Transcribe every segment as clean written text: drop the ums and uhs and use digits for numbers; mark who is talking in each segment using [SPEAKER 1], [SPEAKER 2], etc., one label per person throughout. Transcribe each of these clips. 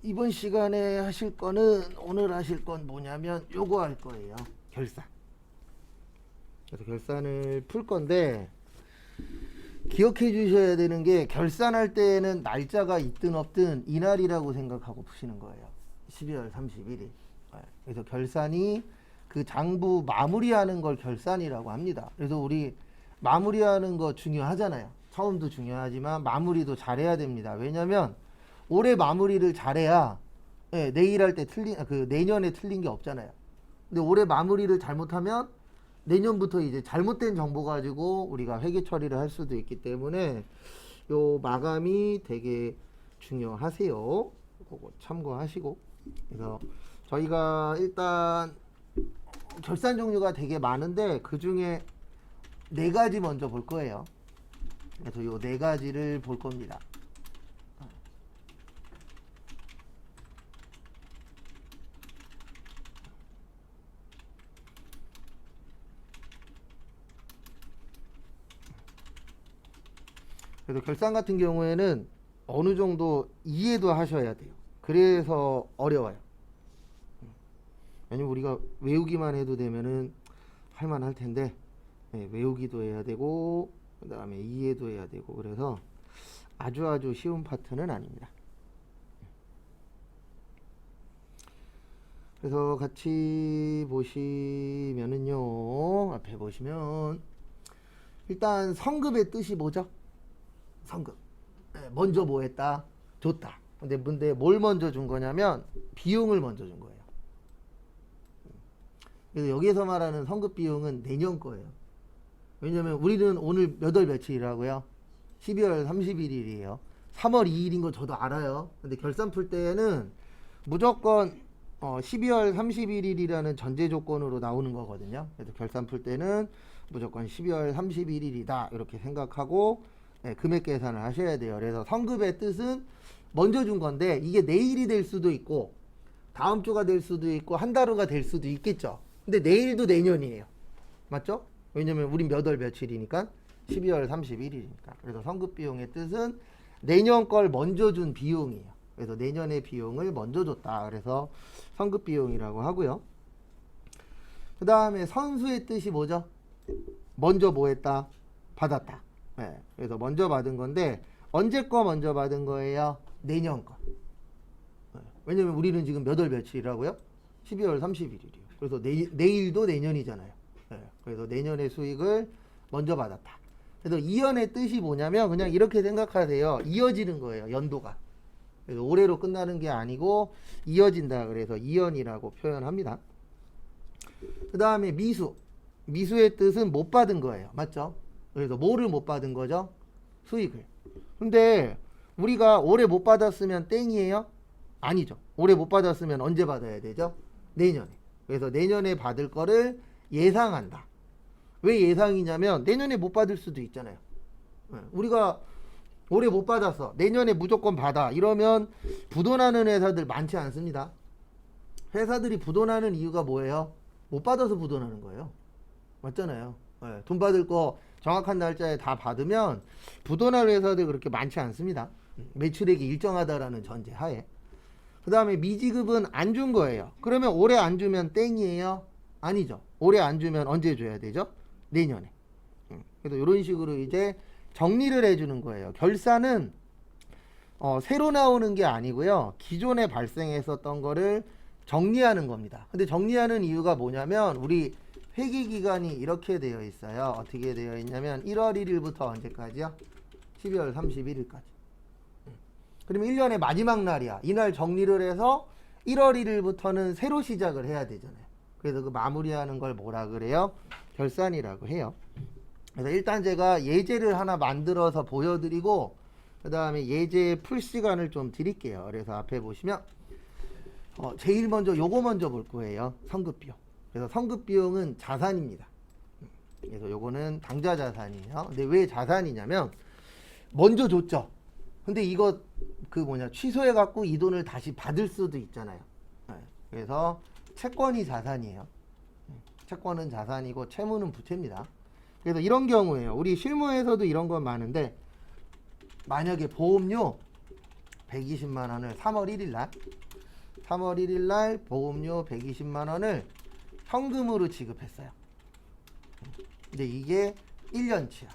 [SPEAKER 1] 이번 시간에 하실 거는 오늘 하실 건 뭐냐면 요거 할 거예요. 결산. 그래서 결산을 풀 건데 기억해 주셔야 되는 게 결산할 때는 날짜가 있든 없든 이날이라고 생각하고 푸시는 거예요. 12월 31일. 그래서 결산이 그 장부 마무리하는 걸 결산이라고 합니다. 그래서 우리 마무리하는 거 중요하잖아요. 처음도 중요하지만 마무리도 잘해야 됩니다. 왜냐면 올해 마무리를 잘해야 내일 할 때 내년에 틀린 게 없잖아요. 근데 올해 마무리를 잘못하면 내년부터 이제 잘못된 정보 가지고 우리가 회계 처리를 할 수도 있기 때문에 요 마감이 되게 중요하세요. 그거 참고하시고. 그래서 저희가 일단 결산 종류가 되게 많은데 그 중에 4가지 먼저 볼 거예요. 그래서 요 4가지를 볼 겁니다. 그래서 결산 같은 경우에는 어느 정도 이해도 하셔야 돼요. 그래서 어려워요. 왜냐면 우리가 외우기만 해도 되면은 할만할 텐데 외우기도 해야 되고 그 다음에 이해도 해야 되고 그래서 아주 쉬운 파트는 아닙니다. 그래서 같이 보시면은요, 앞에 보시면 일단 성급의 뜻이 뭐죠? 성급. 먼저 뭐 했다? 줬다. 근데 뭘 먼저 준 거냐면 비용을 먼저 준 거예요. 그래서 여기에서 말하는 성급 비용은 내년 거예요. 왜냐면 우리는 오늘 몇 월 며칠이라고요? 12월 31일이에요. 3월 2일인 거 저도 알아요. 근데 결산 풀 때는 무조건 12월 31일이라는 전제 조건으로 나오는 거거든요. 그래서 결산 풀 때는 무조건 12월 31일이다 이렇게 생각하고 금액 계산을 하셔야 돼요. 그래서 성급의 뜻은 먼저 준 건데 이게 내일이 될 수도 있고 다음 주가 될 수도 있고 한 달 후가 될 수도 있겠죠. 근데 내일도 내년이에요. 맞죠? 왜냐면 우린 몇 월 며칠이니까 12월 31일이니까. 그래서 성급 비용의 뜻은 내년 걸 먼저 준 비용이에요. 그래서 내년의 비용을 먼저 줬다. 그래서 성급 비용이라고 하고요. 그 다음에 선수의 뜻이 뭐죠? 먼저 뭐 했다? 받았다. 그래서 먼저 받은 건데 언제 거 먼저 받은 거예요? 내년 거. 왜냐면 우리는 지금 몇 월 며칠이라고요? 12월 31일이에요. 그래서 내일도 내년이잖아요. 그래서 내년의 수익을 먼저 받았다. 그래서 이연의 뜻이 뭐냐면 그냥 이렇게 생각하세요. 이어지는 거예요. 연도가. 그래서 올해로 끝나는 게 아니고 이어진다. 그래서 이연이라고 표현합니다. 그 다음에 미수. 미수의 뜻은 못 받은 거예요. 맞죠? 그래서 뭐를 못 받은 거죠? 수익을. 근데 우리가 올해 못 받았으면 땡이에요? 아니죠. 올해 못 받았으면 언제 받아야 되죠? 내년에. 그래서 내년에 받을 거를 예상한다. 왜 예상이냐면 내년에 못 받을 수도 있잖아요. 우리가 올해 못 받았어. 내년에 무조건 받아. 이러면 부도나는 회사들 많지 않습니다. 회사들이 부도나는 이유가 뭐예요? 못 받아서 부도나는 거예요. 맞잖아요. 돈 받을 거 정확한 날짜에 다 받으면 부도날 회사들 그렇게 많지 않습니다. 매출액이 일정하다라는 전제 하에. 그 다음에 미지급은 안 준 거예요. 그러면 올해 안 주면 땡이에요? 아니죠. 올해 안 주면 언제 줘야 되죠? 내년에. 그래서 이런 식으로 이제 정리를 해주는 거예요. 결산은 새로 나오는 게 아니고요. 기존에 발생했었던 거를 정리하는 겁니다. 근데 정리하는 이유가 뭐냐면 우리 회계기간이 이렇게 되어 있어요. 어떻게 되어 있냐면 1월 1일부터 언제까지요? 12월 31일까지. 그러면 1년의 마지막 날이야. 이날 정리를 해서 1월 1일부터는 새로 시작을 해야 되잖아요. 그래서 그 마무리하는 걸 뭐라 그래요? 결산이라고 해요. 그래서 일단 제가 예제를 하나 만들어서 보여드리고 그 다음에 예제 풀 시간을 좀 드릴게요. 그래서 앞에 보시면 제일 먼저 요거 먼저 볼 거예요. 성급비용. 그래서 성급비용은 자산입니다. 그래서 요거는 당좌 자산이에요. 근데 왜 자산이냐면 먼저 줬죠. 근데 이거 취소해 갖고 이 돈을 다시 받을 수도 있잖아요. 그래서 채권이 자산이에요. 채권은 자산이고 채무는 부채입니다. 그래서 이런 경우에요. 우리 실무에서도 이런 건 많은데 만약에 보험료 120만 원을 3월 1일 날 보험료 120만 원을 현금으로 지급했어요. 근데 이게 1년치야.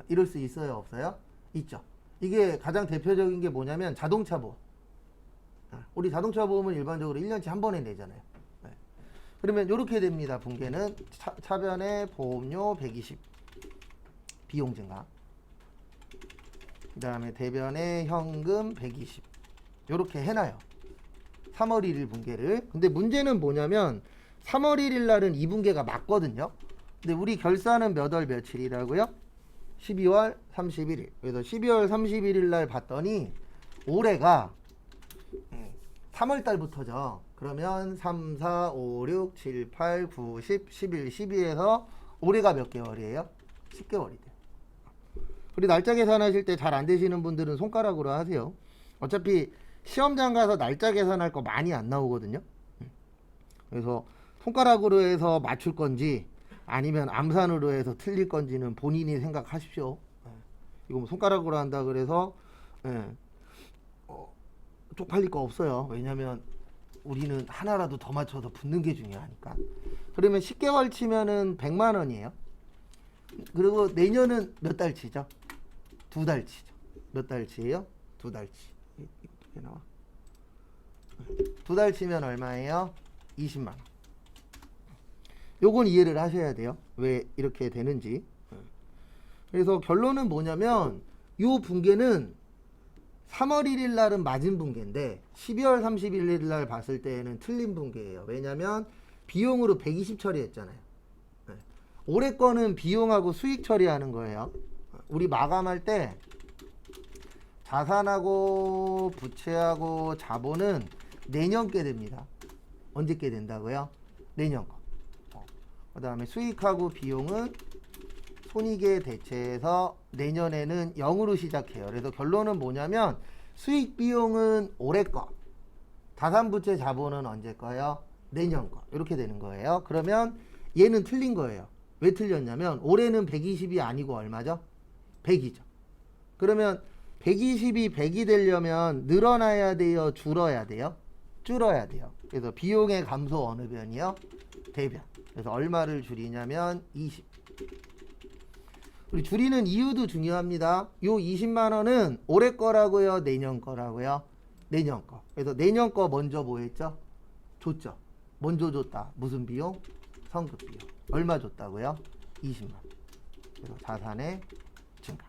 [SPEAKER 1] 이럴 수 있어요, 없어요? 있죠. 이게 가장 대표적인 게 뭐냐면 자동차 보험. 우리 자동차 보험은 일반적으로 1년치 한 번에 내잖아요. 그러면 이렇게 됩니다. 분계는 차변에 보험료 120 비용 증가, 그 다음에 대변에 현금 120 이렇게 해놔요. 3월 1일 분계를. 근데 문제는 뭐냐면 3월 1일 날은 이 분계가 맞거든요. 근데 우리 결산은 몇 월 며칠이라고요? 12월 31일. 그래서 12월 31일 날 봤더니 올해가 3월 달부터죠. 그러면 3, 4, 5, 6, 7, 8, 9, 10, 11, 12에서 올해가 몇 개월이에요? 10개월이 돼요. 그리고 날짜 계산하실 때 잘 안 되시는 분들은 손가락으로 하세요. 어차피 시험장 가서 날짜 계산할 거 많이 안 나오거든요. 그래서 손가락으로 해서 맞출 건지 아니면 암산으로 해서 틀릴 건지는 본인이 생각하십시오. 이거 뭐 손가락으로 한다 그래서 쪽팔릴 거 없어요. 왜냐면 우리는 하나라도 더 맞춰서 붙는 게 중요하니까. 그러면 10개월 치면은 100만 원이에요. 그리고 내년은 몇 달치죠? 2달치죠. 몇 달치예요? 2달치. 이렇게 나와. 2달 치면 얼마예요? 20만 원. 요건 이해를 하셔야 돼요. 왜 이렇게 되는지. 그래서 결론은 뭐냐면 요 분계는 3월 1일 날은 맞은 분계인데 12월 31일 날 봤을 때에는 틀린 분계예요. 왜냐면 비용으로 120 처리했잖아요. 올해 거는 비용하고 수익 처리하는 거예요. 우리 마감할 때 자산하고 부채하고 자본은 내년 게 됩니다. 언제 게 된다고요? 내년 거. 그 다음에 수익하고 비용은 손익에 대체해서 내년에는 0으로 시작해요. 그래서 결론은 뭐냐면 수익 비용은 올해 거, 자산부채 자본은 언제 거요? 내년 거. 이렇게 되는 거예요. 그러면 얘는 틀린 거예요. 왜 틀렸냐면 올해는 120이 아니고 얼마죠? 100이죠. 그러면 120이 100이 되려면 늘어나야 돼요? 줄어야 돼요? 줄어야 돼요. 그래서 비용의 감소 어느 변이요? 대변. 그래서 얼마를 줄이냐면 20. 우리 줄이는 이유도 중요합니다. 요 20만 원은 올해 거라고요? 내년 거라고요? 내년 거. 그래서 내년 거 먼저 뭐 했죠? 줬죠. 먼저 줬다. 무슨 비용? 성급 비용. 얼마 줬다고요? 20만 원. 그래서 자산의 증가.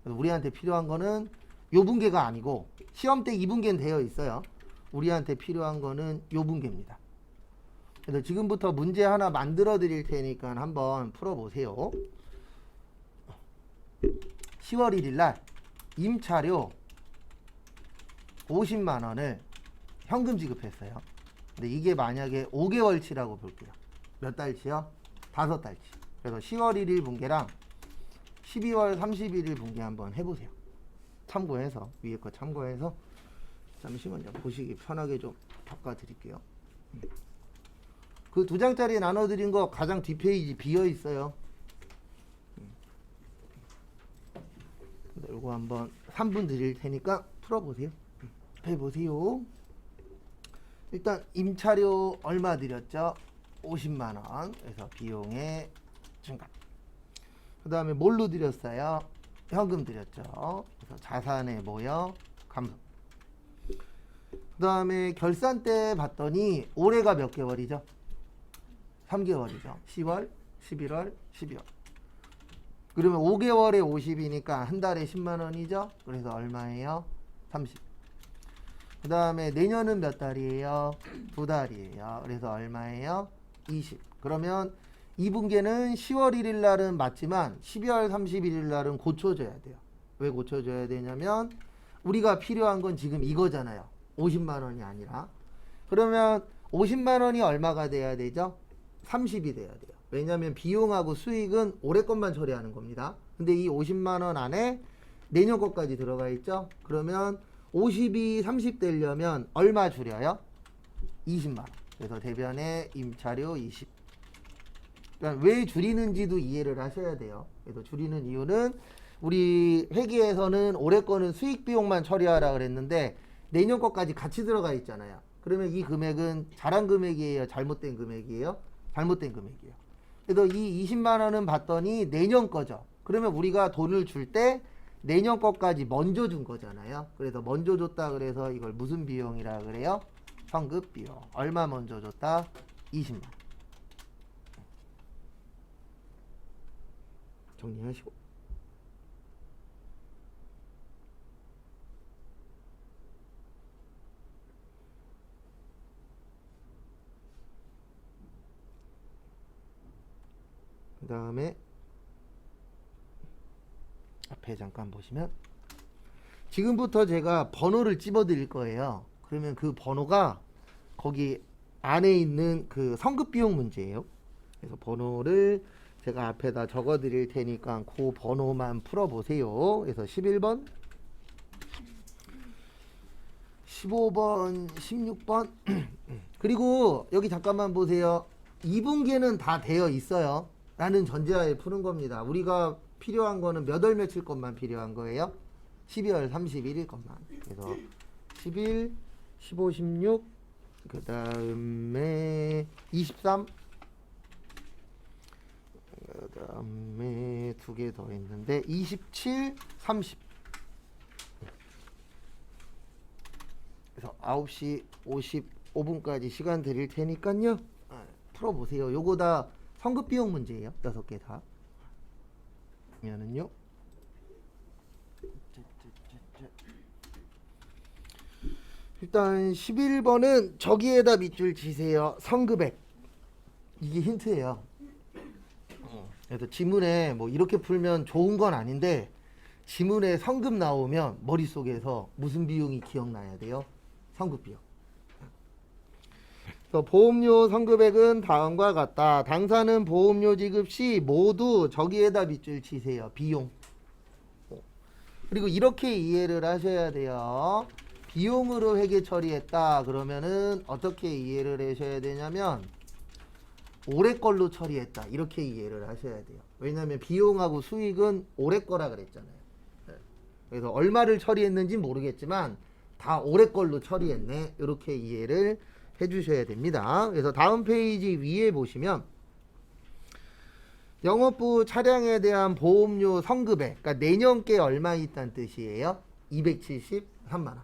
[SPEAKER 1] 그래서 우리한테 필요한 거는 요 분계가 아니고 시험 때 이 분계는 되어 있어요. 우리한테 필요한 거는 요 분계입니다. 그래서 지금부터 문제 하나 만들어 드릴 테니까 한번 풀어보세요. 10월 1일 날 임차료 50만 원을 현금 지급했어요. 근데 이게 만약에 5개월치라고 볼게요. 몇 달치요? 5달치. 그래서 10월 1일 분계랑 12월 31일 분계 한번 해보세요. 참고해서 위에 거 참고해서 잠시만요. 보시기 편하게 좀 바꿔드릴게요. 그 2장짜리 나눠드린 거 가장 뒷페이지 비어있어요. 이거 한번 3분 드릴 테니까 풀어보세요. 해보세요. 일단 임차료 얼마 드렸죠? 50만원. 그래서 비용의 증가. 그 다음에 뭘로 드렸어요? 현금 드렸죠. 그래서 자산의 뭐요? 감소. 그 다음에 결산 때 봤더니 올해가 몇 개월이죠? 3개월이죠. 10월, 11월, 12월. 그러면 5개월에 50이니까 한 달에 10만 원이죠. 그래서 얼마예요? 30. 그 다음에 내년은 몇 달이에요? 2달이에요. 그래서 얼마예요? 20. 그러면 이 분계는 10월 1일 날은 맞지만 12월 31일 날은 고쳐줘야 돼요. 왜 고쳐줘야 되냐면 우리가 필요한 건 지금 이거잖아요. 50만 원이 아니라. 그러면 50만 원이 얼마가 돼야 되죠? 30이 돼야 돼요. 왜냐하면 비용하고 수익은 올해 것만 처리하는 겁니다. 근데 이 50만 원 안에 내년 것까지 들어가 있죠? 그러면 50이 30 되려면 얼마 줄여요? 20만 원. 그래서 대변에 임차료 20. 그러니까 왜 줄이는지도 이해를 하셔야 돼요. 그래서 줄이는 이유는 우리 회계에서는 올해 거는 수익 비용만 처리하라 그랬는데 내년 거까지 같이 들어가 있잖아요. 그러면 이 금액은 잘한 금액이에요? 잘못된 금액이에요? 잘못된 금액이에요. 그래서 이 20만 원은 봤더니 내년 거죠. 그러면 우리가 돈을 줄 때 내년 거까지 먼저 준 거잖아요. 그래서 먼저 줬다 그래서 이걸 무슨 비용이라 그래요? 성급 비용. 얼마 먼저 줬다? 20만. 정리하시고. 그 다음에 앞에 잠깐 보시면 지금부터 제가 번호를 집어 드릴 거예요. 그러면 그 번호가 거기 안에 있는 그 성급 비용 문제예요. 그래서 번호를 제가 앞에다 적어 드릴 테니까 그 번호만 풀어 보세요. 그래서 11번, 15번, 16번. 그리고 여기 잠깐만 보세요. 2분기는 다 되어 있어요. 라는 전제하에 푸는 겁니다. 우리가 필요한 거는 몇 월 며칠 것만 필요한 거예요? 12월 31일 것만. 그래서 11, 15, 16, 그 다음에 23, 그 다음에 두 개 더 있는데 27, 30. 그래서 9시 55분까지 시간 드릴 테니까요. 풀어보세요. 요거 다 성급 비용 문제예요. 6개 다. 그러면은요. 일단 11번은 저기에다 밑줄 치세요. 성급액. 이게 힌트예요. 그래서 지문에 뭐 이렇게 풀면 좋은 건 아닌데 지문에 성급 나오면 머릿속에서 무슨 비용이 기억나야 돼요? 성급 비용. 보험료 성급액은 다음과 같다. 당사는 보험료 지급 시 모두 저기에다 밑줄 치세요. 비용. 그리고 이렇게 이해를 하셔야 돼요. 비용으로 회계 처리했다. 그러면은 어떻게 이해를 하셔야 되냐면 올해 걸로 처리했다. 이렇게 이해를 하셔야 돼요. 왜냐하면 비용하고 수익은 올해 거라 그랬잖아요. 그래서 얼마를 처리했는지 모르겠지만 다 올해 걸로 처리했네. 이렇게 이해를 해주셔야 됩니다. 그래서 다음 페이지 위에 보시면 영업부 차량에 대한 보험료 성급액, 그러니까 내년께 얼마 있다는 뜻이에요? 273만 원.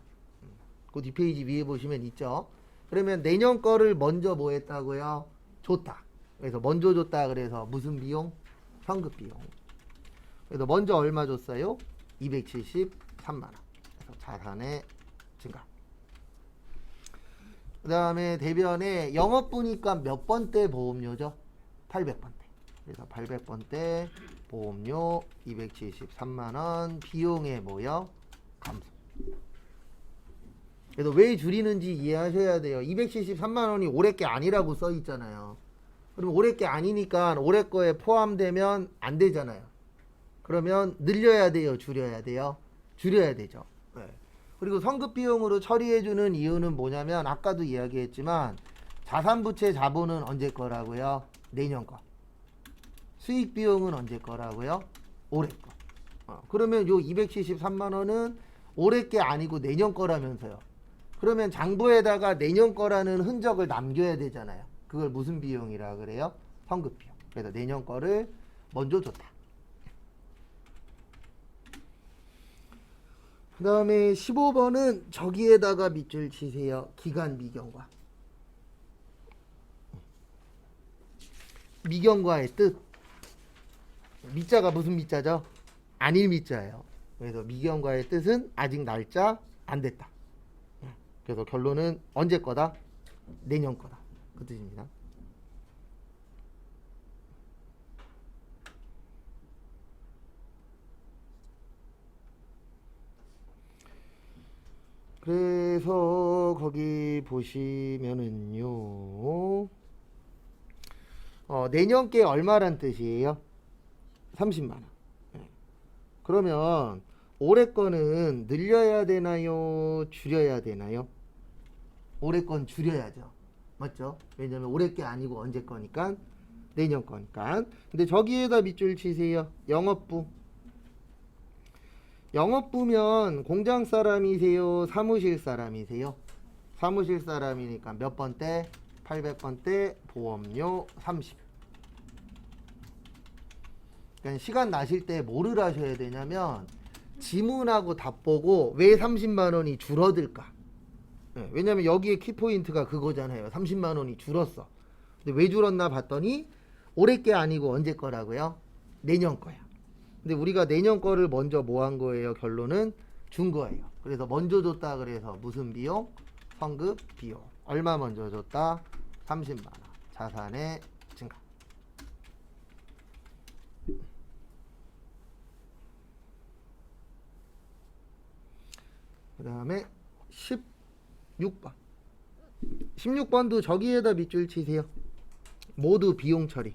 [SPEAKER 1] 그 뒷페이지 위에 보시면 있죠. 그러면 내년 거를 먼저 뭐 했다고요? 줬다. 그래서 먼저 줬다 그래서 무슨 비용? 성급 비용. 그래서 먼저 얼마 줬어요? 273만 원. 그래서 자산의 증가. 그 다음에 대변에 영업부니까 몇 번대 보험료죠? 800번대. 그래서 800번대 보험료 273만원 비용에 뭐요? 감소. 그래서 왜 줄이는지 이해하셔야 돼요. 273만원이 올해 게 아니라고 써 있잖아요. 그럼 올해 게 아니니까 올해 거에 포함되면 안 되잖아요. 그러면 늘려야 돼요? 줄여야 돼요? 줄여야 되죠. 네. 그리고 성급 비용으로 처리해주는 이유는 뭐냐면 아까도 이야기했지만 자산부채 자본은 언제 거라고요? 내년 거. 수익 비용은 언제 거라고요? 올해 거. 그러면 요 273만원은 올해 게 아니고 내년 거라면서요. 그러면 장부에다가 내년 거라는 흔적을 남겨야 되잖아요. 그걸 무슨 비용이라 그래요? 성급 비용. 그래서 내년 거를 먼저 줬다. 그 다음에 15번은 저기에다가 밑줄 치세요. 기간 미경과. 미경과의 뜻. 미자가 무슨 미자죠? 아닐 미자예요. 그래서 미경과의 뜻은 아직 날짜 안 됐다. 그래서 결론은 언제 거다? 내년 거다. 그 뜻입니다. 그래서 거기 보시면은요. 내년 게 얼마란 뜻이에요? 30만 원. 그러면 올해 거는 늘려야 되나요? 줄여야 되나요? 올해 건 줄여야죠. 맞죠? 왜냐면 올해 게 아니고 언제 거니까? 내년 거니까. 근데 저기에다 밑줄 치세요. 영업부. 영업부면 공장 사람이세요? 사무실 사람이세요? 사무실 사람이니까 몇 번대? 800번대 보험료 30. 그러니까 시간 나실 때 뭐를 하셔야 되냐면 지문하고 답 보고 왜 30만 원이 줄어들까? 네, 왜냐면 여기에 키포인트가 그거잖아요. 30만 원이 줄었어. 근데 왜 줄었나 봤더니 올해 게 아니고 언제 거라고요? 내년 거야. 근데 우리가 내년 거를 먼저 뭐 한 거예요? 결론은 준 거예요. 그래서 먼저 줬다 그래서 무슨 비용? 성급 비용. 얼마 먼저 줬다? 30만 원. 자산의 증가. 그 다음에 16번. 16번도 저기에다 밑줄 치세요. 모두 비용 처리.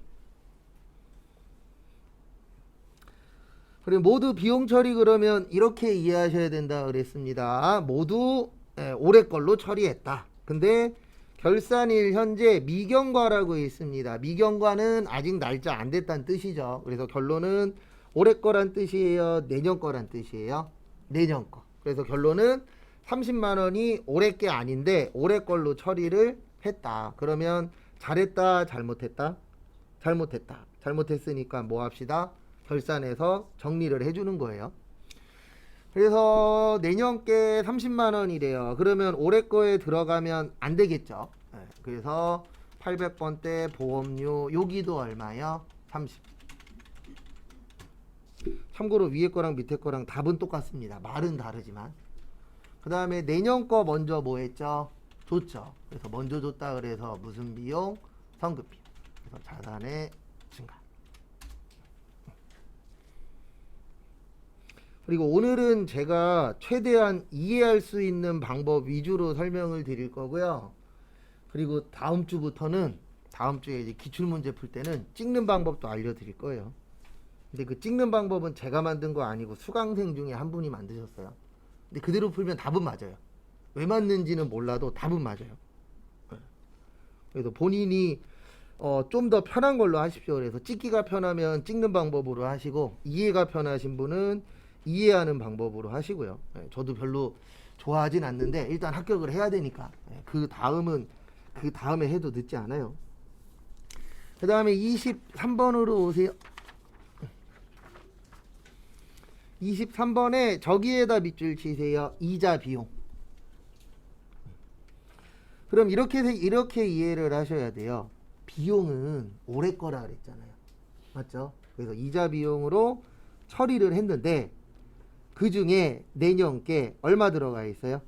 [SPEAKER 1] 그리고 모두 비용 처리 그러면 이렇게 이해하셔야 된다 그랬습니다. 모두 올해 걸로 처리했다. 근데 결산일 현재 미경과라고 있습니다. 미경과는 아직 날짜 안 됐다는 뜻이죠. 그래서 결론은 올해 거란 뜻이에요? 내년 거란 뜻이에요? 내년 거. 그래서 결론은 30만 원이 올해 게 아닌데 올해 걸로 처리를 했다. 그러면 잘했다, 잘못했다? 잘못했다. 잘못했으니까 뭐 합시다? 결산해서 정리를 해주는 거예요. 그래서 내년 게 30만 원이래요. 그러면 올해 거에 들어가면 안 되겠죠. 그래서 800번대 보험료 여기도 얼마요? 30. 참고로 위에 거랑 밑에 거랑 답은 똑같습니다. 말은 다르지만. 그 다음에 내년 거 먼저 뭐 했죠? 줬죠. 그래서 먼저 줬다 그래서 무슨 비용? 성급 비용. 그래서 자산의 증가. 그리고 오늘은 제가 최대한 이해할 수 있는 방법 위주로 설명을 드릴 거고요. 그리고 다음 주부터는 다음 주에 이제 기출문제 풀 때는 찍는 방법도 알려드릴 거예요. 근데 그 찍는 방법은 제가 만든 거 아니고 수강생 중에 한 분이 만드셨어요. 근데 그대로 풀면 답은 맞아요. 왜 맞는지는 몰라도 답은 맞아요. 그래서 본인이 좀 더 편한 걸로 하십시오. 그래서 찍기가 편하면 찍는 방법으로 하시고 이해가 편하신 분은 이해하는 방법으로 하시고요. 저도 별로 좋아하진 않는데 일단 합격을 해야 되니까 그 다음에 해도 늦지 않아요. 그 다음에 23번으로 오세요. 23번에 저기에다 밑줄 치세요. 이자 비용. 그럼 이렇게 이해를 하셔야 돼요. 비용은 올해 거라 그랬잖아요. 맞죠? 그래서 이자 비용으로 처리를 했는데 그 중에 내년 게 얼마 들어가 있어요?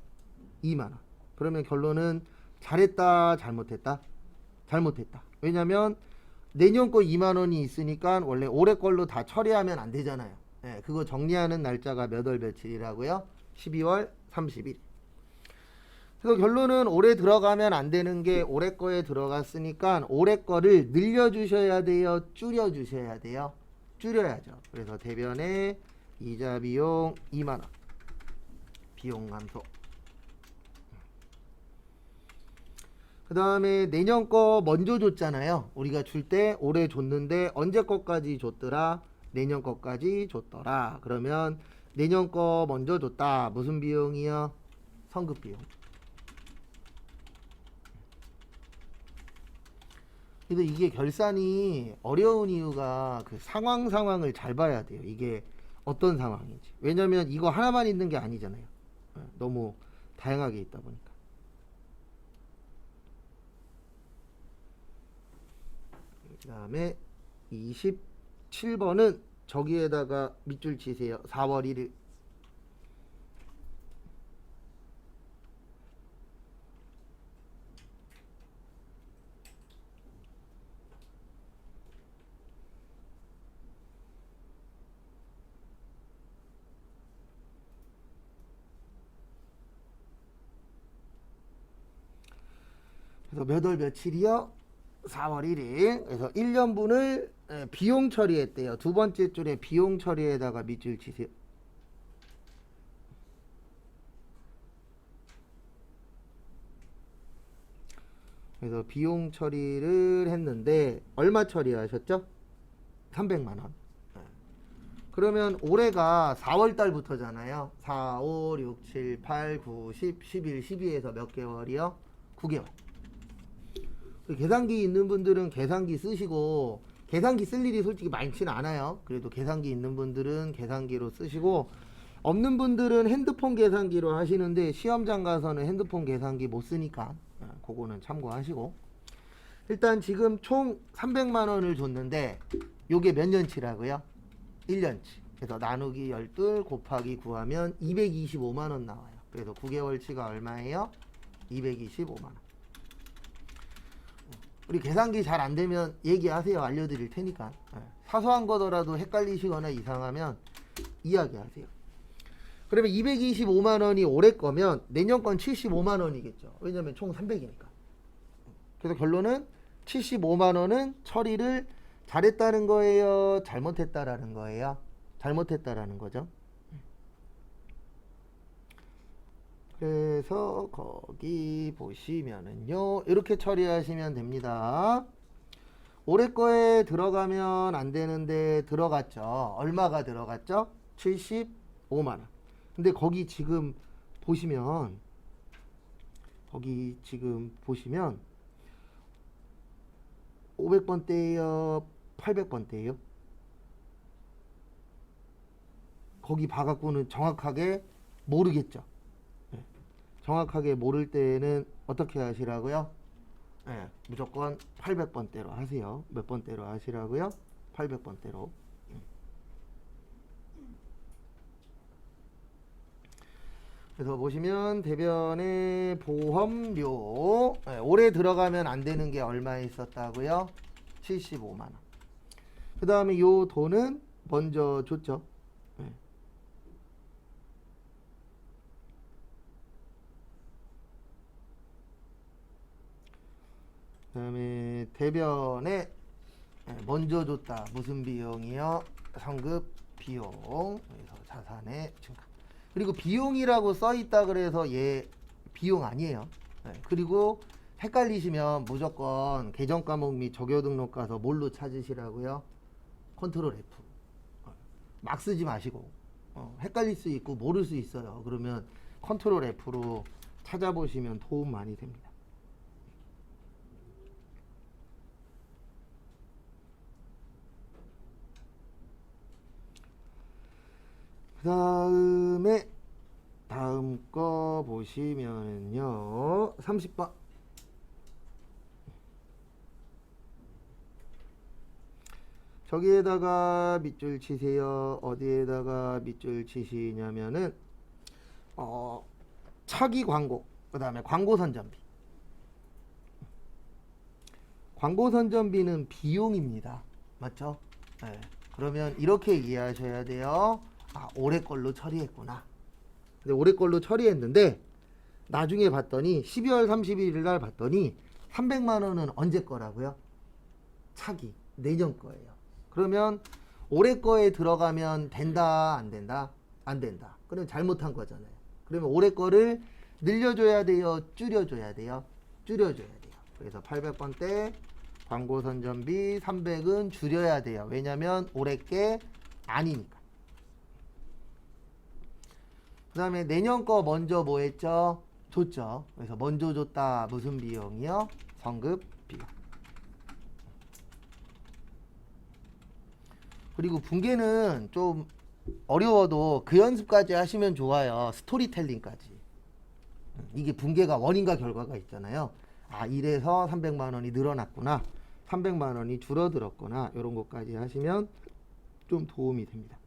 [SPEAKER 1] 2만 원. 그러면 결론은 잘했다, 잘못했다? 잘못했다. 왜냐면 내년 거 2만 원이 있으니까 원래 올해 걸로 다 처리하면 안 되잖아요. 그거 정리하는 날짜가 몇 월 며칠이라고요? 12월 30일. 그래서 결론은 올해 들어가면 안 되는 게 올해 거에 들어갔으니까 올해 거를 늘려주셔야 돼요? 줄여주셔야 돼요? 줄여야죠. 그래서 대변에 이자 비용 2만 원. 비용 감소. 그 다음에 내년 거 먼저 줬잖아요. 우리가 줄 때 올해 줬는데 언제 거까지 줬더라? 내년 거까지 줬더라. 그러면 내년 거 먼저 줬다. 무슨 비용이요? 성급 비용. 그래서 이게 결산이 어려운 이유가 그 상황을 잘 봐야 돼요. 이게 어떤 상황인지. 왜냐면 이거 하나만 있는 게 아니잖아요. 너무 다양하게 있다 보니까. 그 다음에 27번은 저기에다가 밑줄 치세요. 4월 1일. 그래서 몇 월 며칠이요? 4월 1일. 그래서 1년분을 비용 처리했대요. 두 번째 줄에 비용 처리에다가 밑줄 치세요. 그래서 비용 처리를 했는데 얼마 처리하셨죠? 300만 원. 그러면 올해가 4월 달부터잖아요. 4, 5, 6, 7, 8, 9, 10, 11, 12에서 몇 개월이요? 9개월. 계산기 있는 분들은 계산기 쓰시고, 계산기 쓸 일이 솔직히 많지는 않아요. 그래도 계산기 있는 분들은 계산기로 쓰시고, 없는 분들은 핸드폰 계산기로 하시는데 시험장 가서는 핸드폰 계산기 못 쓰니까 그거는 참고하시고, 일단 지금 총 300만 원을 줬는데 요게 몇 년치라고요? 1년치. 그래서 나누기 12 곱하기 9하면 225만 원 나와요. 그래서 9개월치가 얼마예요? 225만 원. 우리 계산기 잘 안 되면 얘기하세요. 알려드릴 테니까. 사소한 거더라도 헷갈리시거나 이상하면 이야기하세요. 그러면 225만 원이 올해 거면 내년 건 75만 원이겠죠. 왜냐면 총 300이니까. 그래서 결론은 75만 원은 처리를 잘했다는 거예요? 잘못했다라는 거예요? 잘못했다라는 거죠. 그래서 거기 보시면은요, 이렇게 처리하시면 됩니다. 올해 거에 들어가면 안 되는데 들어갔죠. 얼마가 들어갔죠? 75만 원. 근데 거기 지금 보시면 500번대예요, 800번대예요. 거기 봐갖고는 정확하게 모르겠죠. 정확하게 모를 때는 어떻게 하시라고요? 무조건 800번대로 하세요. 몇 번대로 하시라고요? 800번대로. 그래서 보시면 대변의 보험료 올해 들어가면 안 되는 게 얼마 있었다고요? 75만 원. 그 다음에 요 돈은 먼저 줬죠. 그 다음에 대변에 먼저 줬다. 무슨 비용이요? 성급 비용. 그래서 자산의 증가. 그리고 비용이라고 써 있다 그래서 얘 비용 아니에요. 그리고 헷갈리시면 무조건 계정 과목 및 적요 등록 가서 뭘로 찾으시라고요? 컨트롤 F. 막 쓰지 마시고. 헷갈릴 수 있고 모를 수 있어요. 그러면 컨트롤 F로 찾아보시면 도움 많이 됩니다. 그 다음에 다음 거 보시면요, 30번 저기에다가 밑줄 치세요. 어디에다가 밑줄 치시냐면은 차기 광고, 그 다음에 광고 선전비. 광고 선전비는 비용입니다. 맞죠? 네. 그러면 이렇게 이해하셔야 돼요. 올해 걸로 처리했구나. 근데 올해 걸로 처리했는데 나중에 봤더니 12월 31일 날 봤더니 300만 원은 언제 거라고요? 차기 내년 거예요. 그러면 올해 거에 들어가면 된다, 안 된다? 안 된다. 그럼 잘못한 거잖아요. 그러면 올해 거를 늘려줘야 돼요, 줄여줘야 돼요? 줄여줘야 돼요. 그래서 800번대 광고 선전비 300은 줄여야 돼요. 왜냐면 올해 게 아니니까. 그 다음에 내년 거 먼저 뭐 했죠? 줬죠. 그래서 먼저 줬다. 무슨 비용이요? 성급 비용. 그리고 분계는 좀 어려워도 그 연습까지 하시면 좋아요. 스토리텔링까지. 이게 분계가 원인과 결과가 있잖아요. 이래서 300만 원이 늘어났구나. 300만 원이 줄어들었구나. 이런 것까지 하시면 좀 도움이 됩니다.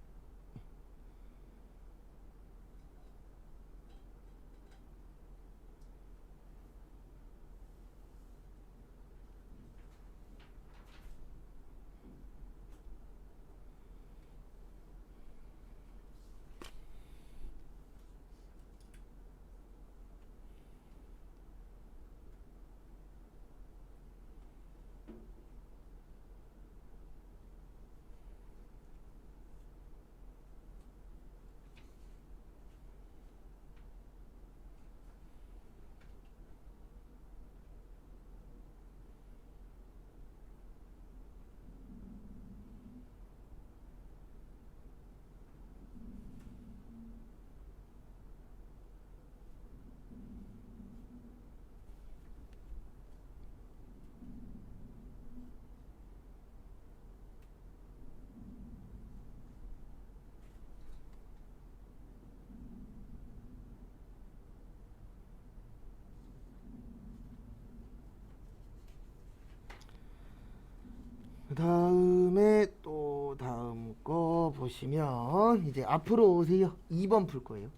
[SPEAKER 1] 그 다음에 또 다음 거 보시면 이제 앞으로 오세요. 2번 풀 거예요.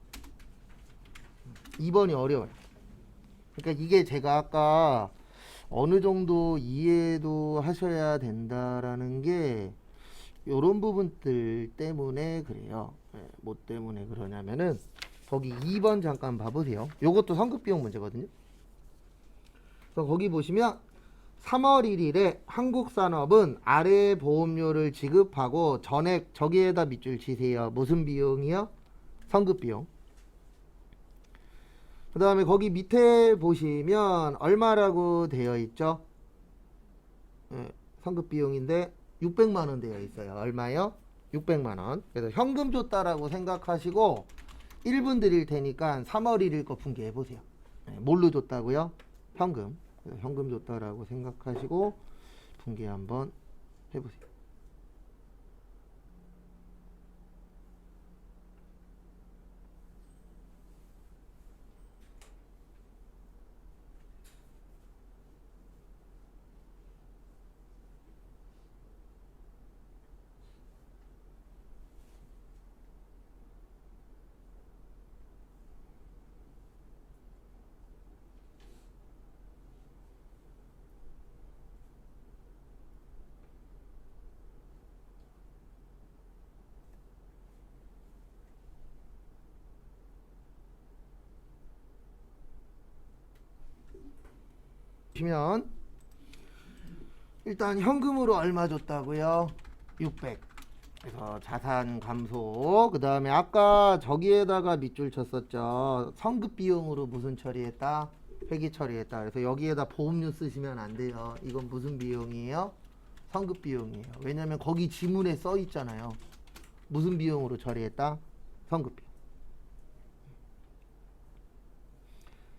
[SPEAKER 1] 2번이 어려워요. 그러니까 이게 제가 아까 어느 정도 이해도 하셔야 된다라는 게 요런 부분들 때문에 그래요. 뭐 때문에 그러냐면은 거기 2번 잠깐 봐보세요. 요것도 성급비용 문제거든요. 그래서 거기 보시면 3월 1일에 한국산업은 아래 보험료를 지급하고 전액 저기에다 밑줄 치세요. 무슨 비용이요? 성급비용. 그 다음에 거기 밑에 보시면 얼마라고 되어 있죠? 성급비용인데 600만원 되어 있어요. 얼마요? 600만원. 그래서 현금 줬다라고 생각하시고 1분 드릴 테니까 3월 1일 거 분개해 보세요. 뭘로 줬다고요? 현금. 그래서 현금 줬다라고 생각하시고 분개 한번 해보세요. 보시면 일단 현금으로 얼마 줬다고요? 600. 그래서 자산 감소. 그 다음에 아까 저기에다가 밑줄 쳤었죠. 성급 비용으로 무슨 처리했다? 회계 처리했다. 그래서 여기에다 보험료 쓰시면 안 돼요. 이건 무슨 비용이에요? 성급 비용이에요. 왜냐면 거기 지문에 써 있잖아요. 무슨 비용으로 처리했다? 성급 비용.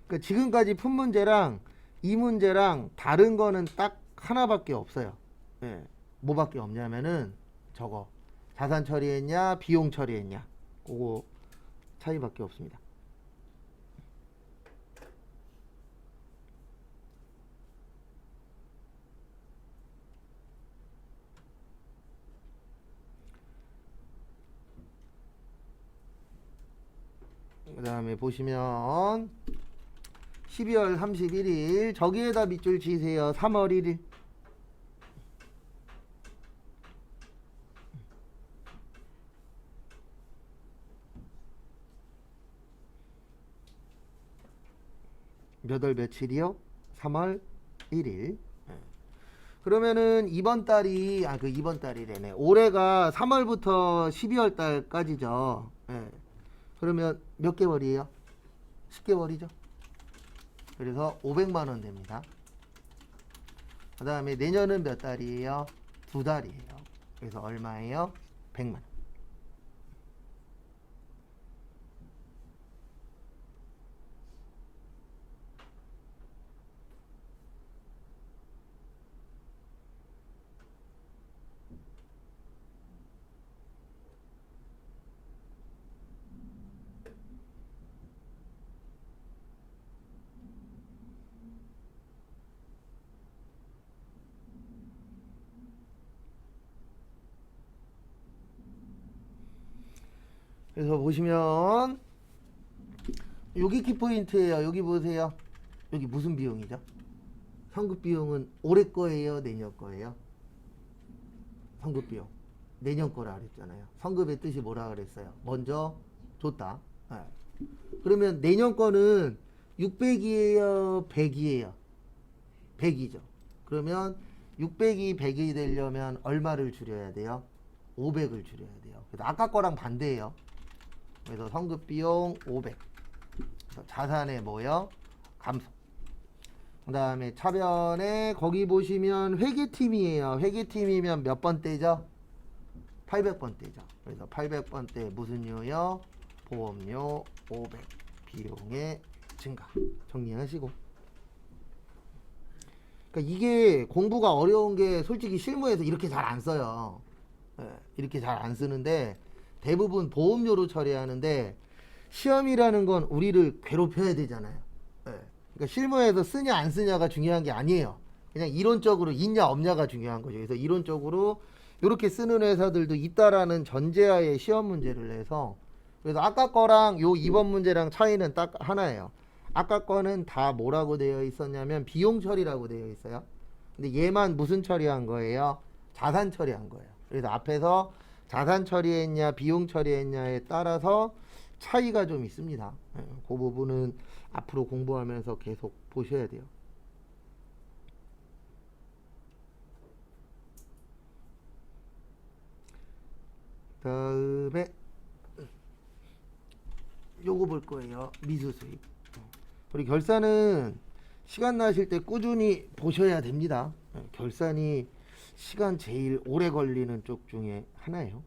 [SPEAKER 1] 그러니까 지금까지 푼 문제랑 이 문제랑 다른 거는 딱 하나밖에 없어요. 뭐밖에 없냐면은 저거 자산 처리했냐 비용 처리했냐 그거 차이밖에 없습니다. 그 다음에 보시면 12월 31일 저기에다 밑줄 치세요. 3월 1일 몇 월 며칠이요? 3월 1일. 그러면은 이번 달이 이번 달이래네. 올해가 3월부터 12월 달까지죠. 그러면 몇 개월이에요? 10개월이죠. 그래서 500만 원 됩니다. 그 다음에 내년은 몇 달이에요? 2달이에요. 그래서 얼마예요? 100만 원. 그래서 보시면 여기 키포인트예요. 여기 보세요. 여기 무슨 비용이죠? 성급 비용은 올해 거예요? 내년 거예요? 성급 비용. 내년 거라 그랬잖아요. 성급의 뜻이 뭐라 그랬어요? 먼저 줬다. 그러면 내년 거는 600이에요? 100이에요? 100이죠. 그러면 600이 100이 되려면 얼마를 줄여야 돼요? 500을 줄여야 돼요. 그래서 아까 거랑 반대예요. 그래서 성급 비용 500. 그래서 자산의 뭐요? 감소. 그 다음에 차변에 거기 보시면 회계팀이에요. 회계팀이면 몇 번대죠? 800번대죠. 그래서 800번대 무슨 요요? 보험료 500. 비용의 증가. 정리하시고. 그러니까 이게 공부가 어려운 게 솔직히 실무에서 이렇게 잘 안 써요. 이렇게 잘 안 쓰는데 대부분 보험료로 처리하는데 시험이라는 건 우리를 괴롭혀야 되잖아요. 그러니까 실무에서 쓰냐 안 쓰냐가 중요한 게 아니에요. 그냥 이론적으로 있냐 없냐가 중요한 거죠. 그래서 이론적으로 이렇게 쓰는 회사들도 있다라는 전제하에 시험 문제를 내서, 그래서 아까 거랑 요 2번 문제랑 차이는 딱 하나예요. 아까 거는 다 뭐라고 되어 있었냐면 비용 처리라고 되어 있어요. 근데 얘만 무슨 처리한 거예요? 자산 처리한 거예요. 그래서 앞에서 자산 처리했냐 비용 처리했냐에 따라서 차이가 좀 있습니다. 그 부분은 앞으로 공부하면서 계속 보셔야 돼요. 다음에 요거 볼 거예요. 미수 수입. 우리 결산은 시간 나실 때 꾸준히 보셔야 됩니다. 결산이 시간 제일 오래 걸리는 쪽 중에 하나예요.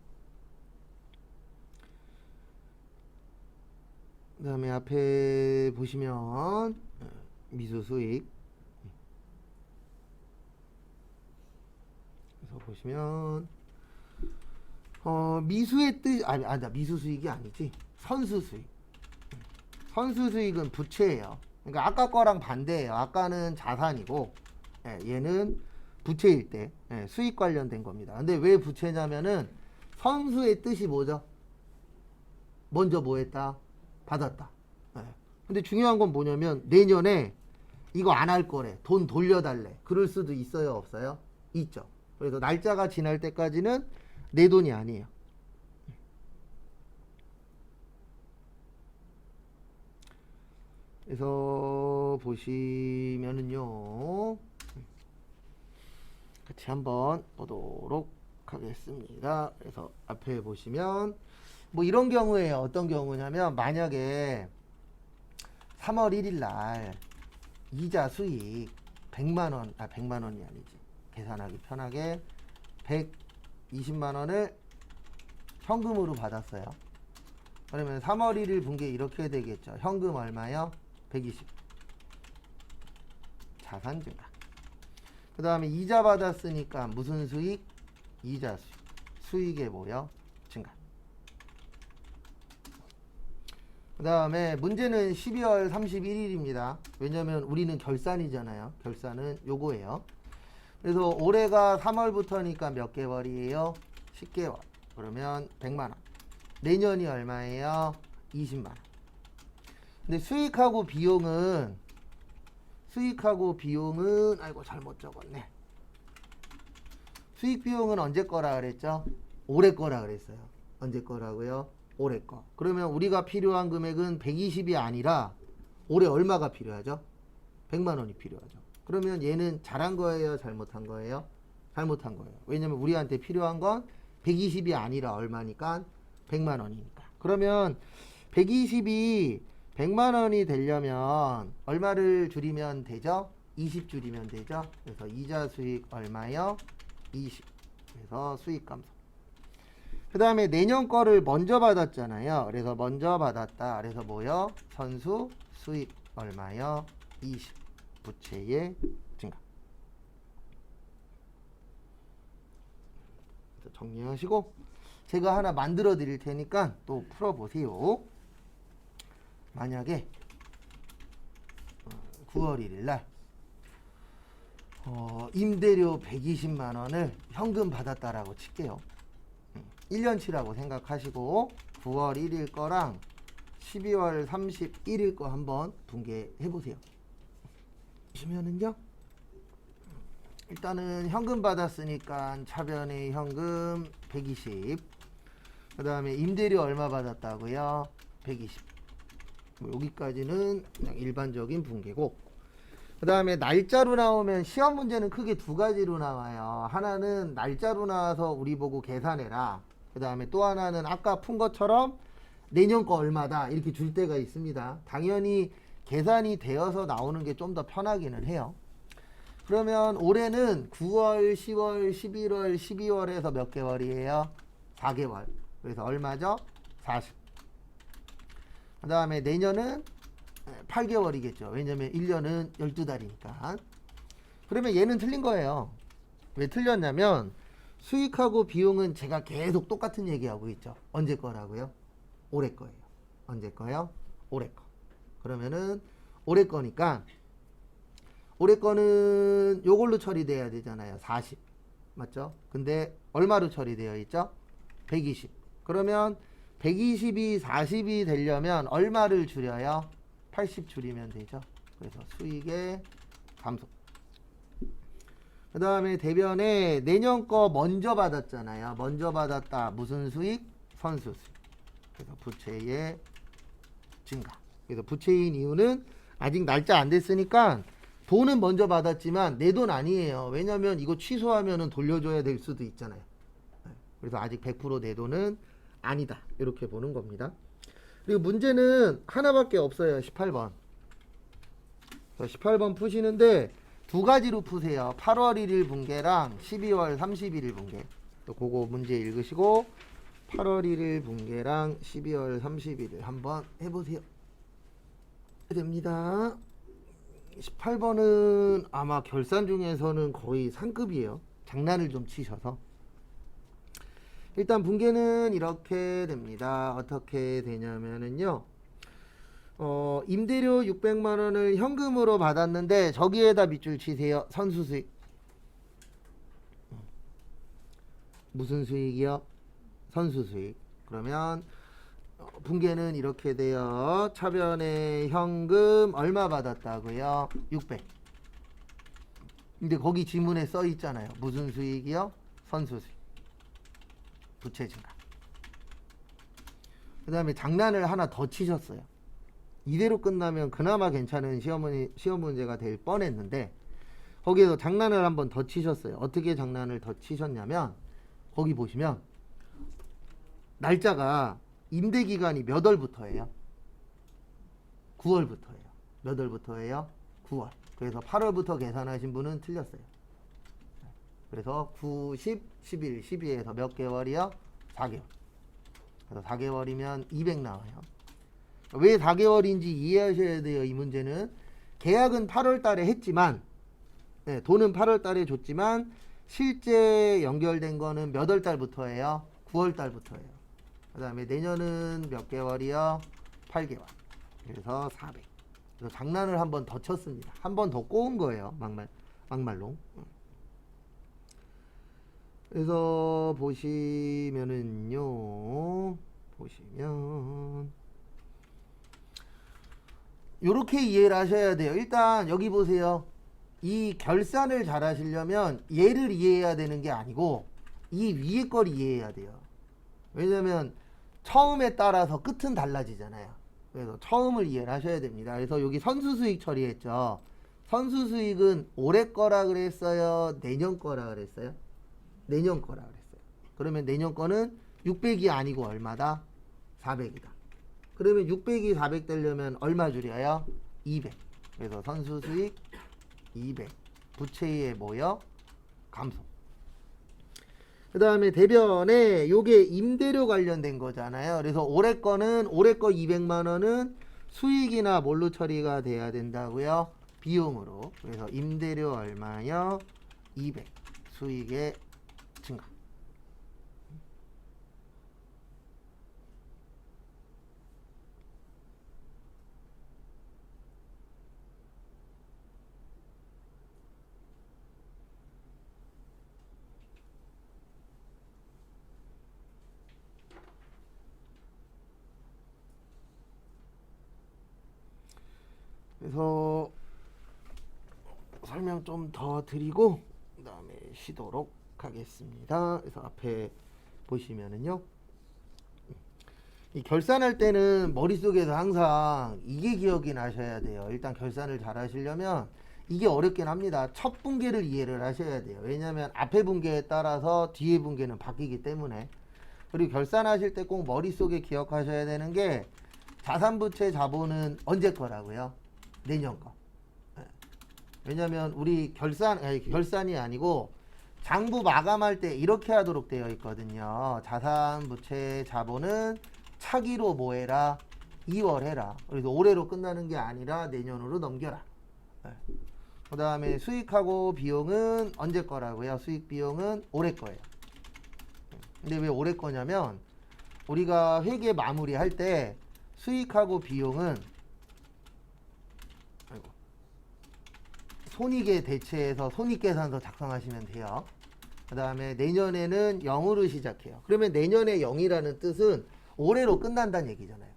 [SPEAKER 1] 그 다음에 앞에 보시면 미수 수익, 그래서 보시면 미수의 뜻 아니다, 미수 수익이 아니지, 선수 수익. 선수 수익은 부채예요. 그러니까 아까 거랑 반대예요. 아까는 자산이고 얘는 부채일 때 수익 관련된 겁니다. 근데 왜 부채냐면은 선수의 뜻이 뭐죠? 먼저 뭐 했다? 받았다. 근데 중요한 건 뭐냐면 내년에 이거 안 할 거래, 돈 돌려달래, 그럴 수도 있어요 없어요? 있죠. 그래서 날짜가 지날 때까지는 내 돈이 아니에요. 그래서 보시면은요, 같이 한번 보도록 하겠습니다. 그래서 앞에 보시면 뭐 이런 경우에요. 어떤 경우냐면 만약에 3월 1일 날 이자 수익 100만원, 100만원이 아니지, 계산하기 편하게 120만원을 현금으로 받았어요. 그러면 3월 1일 분기 이렇게 되겠죠. 현금 얼마요? 120. 자산 증가. 그 다음에 이자 받았으니까 무슨 수익? 이자 수익. 수익의 뭐요? 증가. 그 다음에 문제는 12월 31일입니다. 왜냐면 우리는 결산이잖아요. 결산은 요거예요. 그래서 올해가 3월부터니까 몇 개월이에요? 10개월. 그러면 100만원. 내년이 얼마예요? 20만원. 근데 수익하고 비용은 아이고 잘못 적었네. 수익 비용은 언제 거라 그랬죠? 올해 거라 그랬어요. 언제 거라고요? 올해 거. 그러면 우리가 필요한 금액은 120이 아니라 올해 얼마가 필요하죠? 100만원이 필요하죠. 그러면 얘는 잘한 거예요? 잘못한 거예요? 잘못한 거예요. 왜냐면 우리한테 필요한 건 120이 아니라 얼마니까? 100만원이니까. 그러면 120이 100만원이 되려면 얼마를 줄이면 되죠? 20 줄이면 되죠? 그래서 이자 수익 얼마요? 20. 그래서 수익 감소. 그 다음에 내년 거를 먼저 받았잖아요. 그래서 먼저 받았다. 그래서 뭐요? 선수 수익 얼마요? 20. 부채의 증가. 그래서 정리하시고 제가 하나 만들어 드릴 테니까 또 풀어보세요. 만약에 9월 1일 날 임대료 120만원을 현금 받았다라고 칠게요. 1년치라고 생각하시고 9월 1일 거랑 12월 31일 거 한번 분개해 보세요. 보시면은요, 일단은 현금 받았으니까 차변의 현금 120, 그 다음에 임대료 얼마 받았다고요? 120. 여기까지는 그냥 일반적인 분개고, 그 다음에 날짜로 나오면 시험 문제는 크게 두 가지로 나와요. 하나는 날짜로 나와서 우리 보고 계산해라. 그 다음에 또 하나는 아까 푼 것처럼 내년 거 얼마다 이렇게 줄 때가 있습니다. 당연히 계산이 되어서 나오는 게 좀 더 편하기는 해요. 그러면 올해는 9월, 10월, 11월, 12월에서 몇 개월이에요? 4개월. 그래서 얼마죠? 40. 그 다음에 내년은 8개월이겠죠. 왜냐면 1년은 12달이니까. 그러면 얘는 틀린 거예요. 왜 틀렸냐면 수익하고 비용은 제가 계속 똑같은 얘기하고 있죠. 언제 거라고요? 올해 거예요. 언제 거요? 올해 거. 그러면은 올해 거니까 올해 거는 요걸로 처리돼야 되잖아요. 40. 맞죠? 근데 얼마로 처리되어 있죠? 120. 그러면 120이 40이 되려면 얼마를 줄여요? 80 줄이면 되죠. 그래서 수익의 감소. 그 다음에 대변에 내년 거 먼저 받았잖아요. 먼저 받았다. 무슨 수익? 선수 수익. 그래서 부채의 증가. 그래서 부채인 이유는 아직 날짜 안 됐으니까 돈은 먼저 받았지만 내 돈 아니에요. 왜냐면 이거 취소하면은 돌려줘야 될 수도 있잖아요. 그래서 아직 100% 내 돈은 아니다. 이렇게 보는 겁니다. 그리고 문제는 하나밖에 없어요. 18번. 18번 푸시는데 두 가지로 푸세요. 8월 1일 분계랑 12월 31일 분계. 그거 문제 읽으시고 8월 1일 분계랑 12월 31일 한번 해보세요. 됩니다. 18번은 아마 결산 중에서는 거의 상급이에요. 장난을 좀 치셔서. 일단 분계는 이렇게 됩니다. 어떻게 되냐면은요. 임대료 600만원을 현금으로 받았는데 저기에다 밑줄 치세요. 선수수익. 무슨 수익이요? 선수수익. 그러면 분계는 이렇게 돼요. 차변에 현금 얼마 받았다고요? 600. 근데 거기 지문에 써 있잖아요. 무슨 수익이요? 선수수익. 부채 증가. 그 다음에 장난을 하나 더 치셨어요. 이대로 끝나면 그나마 괜찮은 시험 문제가 될 뻔했는데 거기에서 장난을 한번 더 치셨어요. 어떻게 장난을 더 치셨냐면 거기 보시면 날짜가 임대기간이 몇 월부터예요? 9월부터예요. 몇 월부터예요? 9월. 그래서 8월부터 계산하신 분은 틀렸어요. 그래서 9, 10, 11, 12에서 몇 개월이요? 4개월. 그래서 4개월이면 200 나와요. 왜 4개월인지 이해하셔야 돼요. 이 문제는 계약은 8월 달에 했지만 돈은 8월 달에 줬지만 실제 연결된 거는 몇 월 달부터예요? 9월 달부터예요. 그 다음에 내년은 몇 개월이요? 8개월. 그래서 400. 그래서 장난을 한 번 더 쳤습니다. 한 번 더 꼬은 거예요. 막말로. 그래서 보시면은요. 보시면 요렇게 이해를 하셔야 돼요. 일단 여기 보세요. 이 결산을 잘 하시려면 얘를 이해해야 되는 게 아니고 이 위에 걸 이해해야 돼요. 왜냐면 처음에 따라서 끝은 달라지잖아요. 그래서 처음을 이해를 하셔야 됩니다. 그래서 여기 선수수익 처리했죠. 선수수익은 올해 거라 그랬어요? 내년 거라 그랬어요? 내년 거라 그랬어요. 그러면 내년 거는 600이 아니고 얼마다? 400이다. 그러면 600이 400 되려면 얼마 줄여요? 200. 그래서 선수수익 200. 부채의 뭐요? 감소. 그 다음에 대변에 요게 임대료 관련된 거잖아요. 그래서 올해 거는 올해 거 200만원은 수익이나 뭘로 처리가 돼야 된다고요? 비용으로. 그래서 임대료 얼마요? 200. 수익의 증가. 그래서 설명 좀 더 드리고 그 다음에 쉬도록 하겠습니다. 그래서 앞에 보시면은요. 이 결산할 때는 머릿속에서 항상 이게 기억이 나셔야 돼요. 일단 결산을 잘 하시려면 이게 어렵긴 합니다. 첫 분계를 이해를 하셔야 돼요. 왜냐하면 앞에 분계에 따라서 뒤에 분계는 바뀌기 때문에. 그리고 결산하실 때 꼭 머릿속에 기억하셔야 되는 게 자산부채 자본은 언제 거라고요? 내년 거. 왜냐면 우리 결산이 아니고 장부 마감할 때 이렇게 하도록 되어 있거든요. 자산부채 자본은 차기로 뭐 해라? 2월 해라. 그래서 올해로 끝나는 게 아니라 내년으로 넘겨라. 그 다음에 수익하고 비용은 언제 거라고요? 수익 비용은 올해 거예요. 근데 왜 올해 거냐면 우리가 회계 마무리 할 때 수익하고 비용은 손익에 대체해서 손익계산서 작성하시면 돼요. 그 다음에 내년에는 0으로 시작해요. 그러면 내년에 0이라는 뜻은 올해로 끝난다는 얘기잖아요.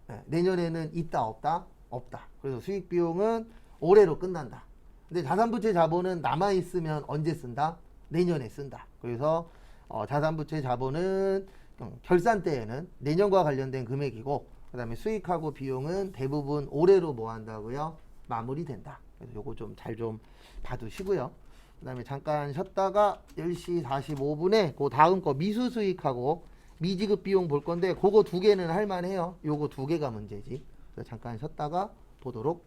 [SPEAKER 1] 네, 내년에는 있다 없다? 없다. 그래서 수익비용은 올해로 끝난다. 근데 자산부채 자본은 남아있으면 언제 쓴다? 내년에 쓴다. 그래서 자산부채 자본은 결산 때에는 내년과 관련된 금액이고, 그 다음에 수익하고 비용은 대부분 올해로 뭐 한다고요? 마무리된다. 그래서 요거 좀 잘 좀 봐두시고요. 그 다음에 잠깐 쉬었다가 10시 45분에 그 다음 거 미수수익하고 미지급 비용 볼 건데, 그거 두 개는 할만해요. 요거 두 개가 문제지. 그래서 잠깐 쉬었다가 보도록